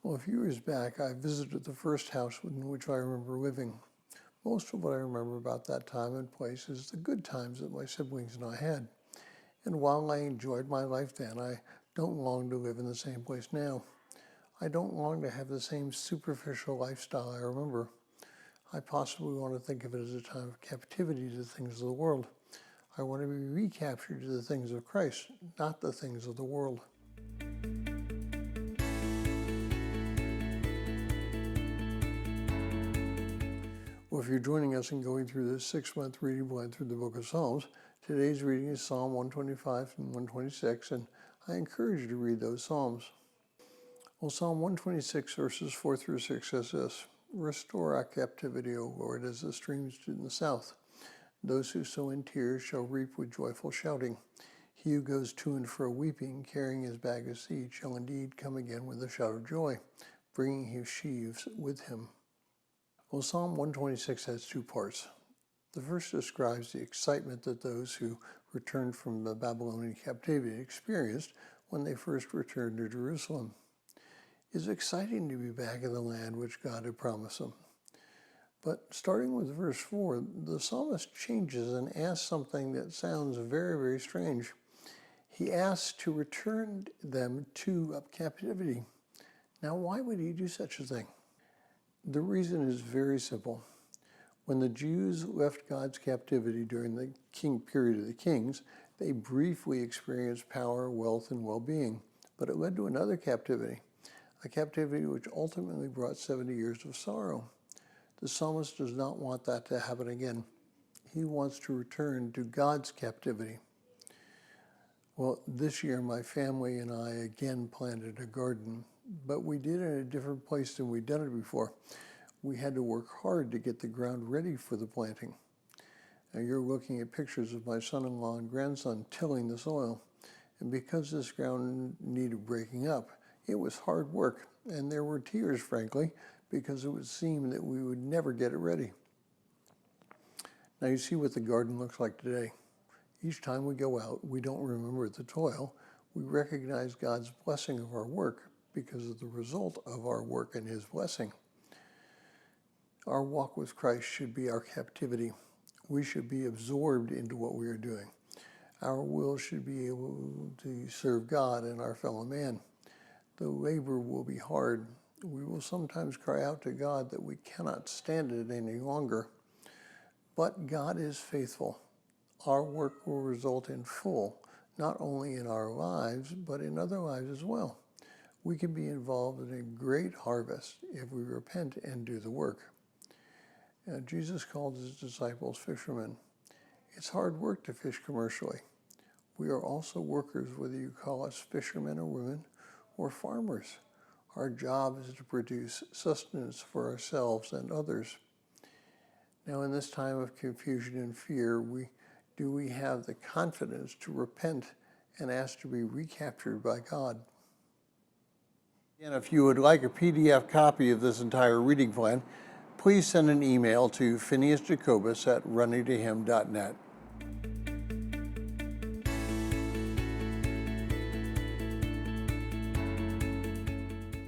Well, a few years back, I visited the first house in which I remember living. Most of what I remember about that time and place is the good times that my siblings and I had. And while I enjoyed my life then, I don't long to live in the same place now. I don't long to have the same superficial lifestyle I remember. I possibly want to think of it as a time of captivity to the things of the world. I want to be recaptured to the things of Christ, not the things of the world. Well, if you're joining us in going through this 6-month reading plan through the book of Psalms, today's reading is Psalm 125 and 126, and I encourage you to read those Psalms. Well, Psalm 126 verses 4 through 6 says this: "Restore our captivity, O Lord, as the streams do in the south. Those who sow in tears shall reap with joyful shouting. He who goes to and fro weeping, carrying his bag of seed, shall indeed come again with a shout of joy, bringing his sheaves with him." Well, Psalm 126 has two parts. The first describes the excitement that those who returned from the Babylonian captivity experienced when they first returned to Jerusalem. It's exciting to be back in the land which God had promised them. But starting with verse 4, the psalmist changes and asks something that sounds very, very strange. He asks to return them to captivity. Now, why would he do such a thing? The reason is very simple. When the Jews left God's captivity during the period of the kings, they briefly experienced power, wealth, and well-being, but it led to another captivity, a captivity which ultimately brought 70 years of sorrow. The psalmist does not want that to happen again. He wants to return to God's captivity. Well, this year my family and I again planted a garden, but we did it in a different place than we'd done it before. We had to work hard to get the ground ready for the planting. Now you're looking at pictures of my son-in-law and grandson tilling the soil. And because this ground needed breaking up, it was hard work, and there were tears, frankly, because it would seem that we would never get it ready. Now you see what the garden looks like today. Each time we go out, we don't remember the toil. We recognize God's blessing of our work because of the result of our work and his blessing. Our walk with Christ should be our captivity. We should be absorbed into what we are doing. Our will should be able to serve God and our fellow man. The labor will be hard. We will sometimes cry out to God that we cannot stand it any longer. But God is faithful. Our work will result in full, not only in our lives, but in other lives as well. We can be involved in a great harvest if we repent and do the work. Now, Jesus called his disciples fishermen. It's hard work to fish commercially. We are also workers, whether you call us fishermen or women or farmers. Our job is to produce sustenance for ourselves and others. Now, in this time of confusion and fear, do we have the confidence to repent and ask to be recaptured by God? And if you would like a PDF copy of this entire reading plan, please send an email to phineasjacobus@runningtohim.net.